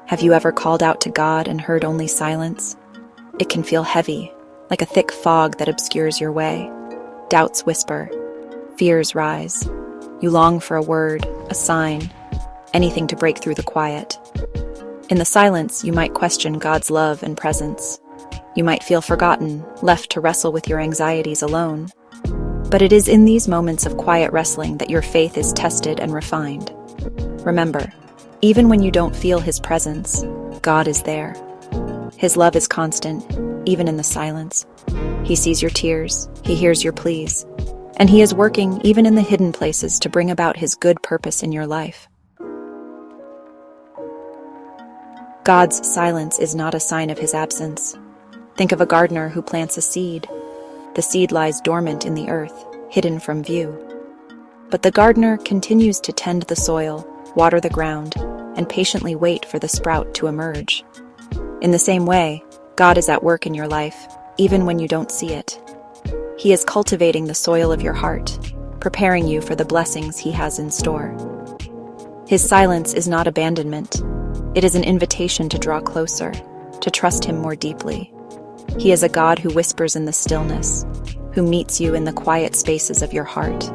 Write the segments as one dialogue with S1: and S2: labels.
S1: Have you ever called out to God and heard only silence? It can feel heavy, like a thick fog that obscures your way. Doubts whisper, fears rise. You long for a word, a sign, anything to break through the quiet. In the silence, you might question God's love and presence. You might feel forgotten, left to wrestle with your anxieties alone. But it is in these moments of quiet wrestling that your faith is tested and refined. Remember, even when you don't feel His presence, God is there. His love is constant, even in the silence. He sees your tears, He hears your pleas, and He is working even in the hidden places to bring about His good purpose in your life. God's silence is not a sign of His absence. Think of a gardener who plants a seed. The seed lies dormant in the earth, hidden from view. But the gardener continues to tend the soil, water the ground, and patiently wait for the sprout to emerge. In the same way, God is at work in your life, even when you don't see it. He is cultivating the soil of your heart, preparing you for the blessings He has in store. His silence is not abandonment. It is an invitation to draw closer, to trust Him more deeply. He is a God who whispers in the stillness, who meets you in the quiet spaces of your heart.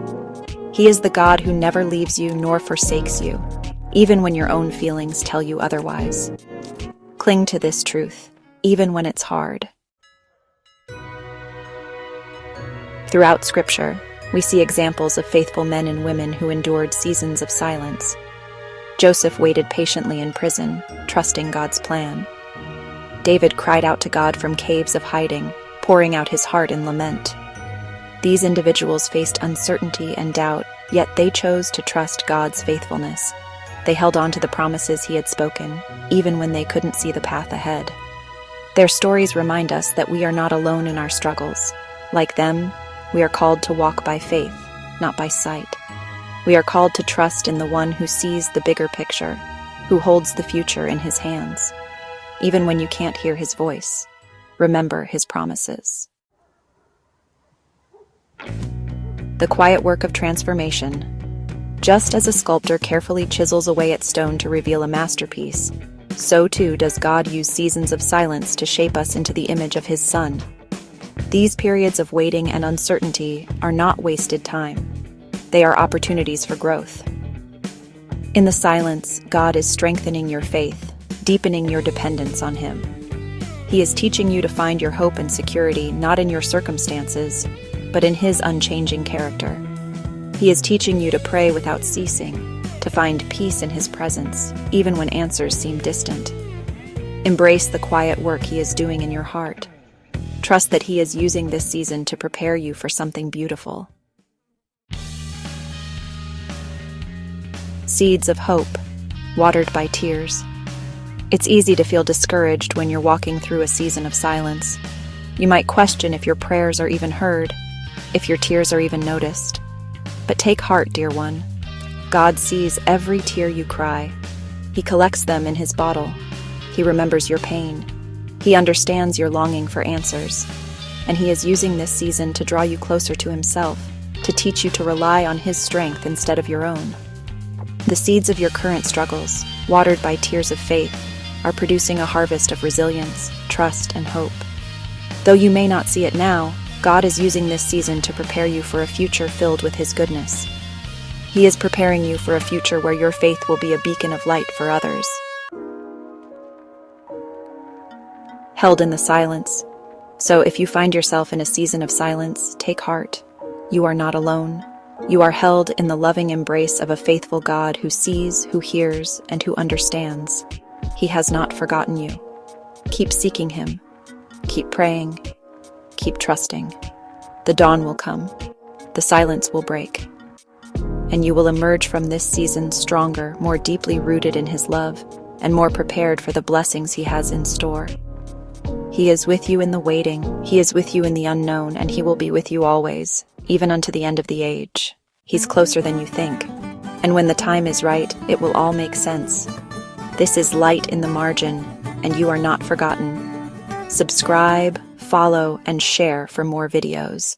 S1: He is the God who never leaves you nor forsakes you, even when your own feelings tell you otherwise. Cling to this truth, even when it's hard. Throughout Scripture, we see examples of faithful men and women who endured seasons of silence. Joseph waited patiently in prison, trusting God's plan. David cried out to God from caves of hiding, pouring out his heart in lament. These individuals faced uncertainty and doubt, yet they chose to trust God's faithfulness. They held on to the promises He had spoken, even when they couldn't see the path ahead. Their stories remind us that we are not alone in our struggles. Like them, we are called to walk by faith, not by sight. We are called to trust in the One who sees the bigger picture, who holds the future in His hands. Even when you can't hear His voice, remember His promises. The quiet work of transformation. Just as a sculptor carefully chisels away at stone to reveal a masterpiece, so too does God use seasons of silence to shape us into the image of His Son. These periods of waiting and uncertainty are not wasted time. They are opportunities for growth. In the silence, God is strengthening your faith, deepening your dependence on Him. He is teaching you to find your hope and security not in your circumstances, but in His unchanging character. He is teaching you to pray without ceasing, to find peace in His presence, even when answers seem distant. Embrace the quiet work He is doing in your heart. Trust that He is using this season to prepare you for something beautiful. Seeds of hope, watered by tears. It's easy to feel discouraged when you're walking through a season of silence. You might question if your prayers are even heard, if your tears are even noticed. But take heart, dear one. God sees every tear you cry. He collects them in His bottle. He remembers your pain. He understands your longing for answers. And He is using this season to draw you closer to Himself, to teach you to rely on His strength instead of your own. The seeds of your current struggles, watered by tears of faith, are producing a harvest of resilience, trust, and hope. Though you may not see it now, God is using this season to prepare you for a future filled with His goodness. He is preparing you for a future where your faith will be a beacon of light for others. Held in the silence. So if you find yourself in a season of silence, take heart. You are not alone. You are held in the loving embrace of a faithful God who sees, who hears, and who understands. He has not forgotten you. Keep seeking Him. Keep praying. Keep trusting. The dawn will come. The silence will break. And you will emerge from this season stronger, more deeply rooted in His love, and more prepared for the blessings He has in store. He is with you in the waiting. He is with you in the unknown, and He will be with you always, even unto the end of the age. He's closer than you think. And when the time is right, it will all make sense. This is Light in the Margin, and you are not forgotten. Subscribe, follow, and share for more videos.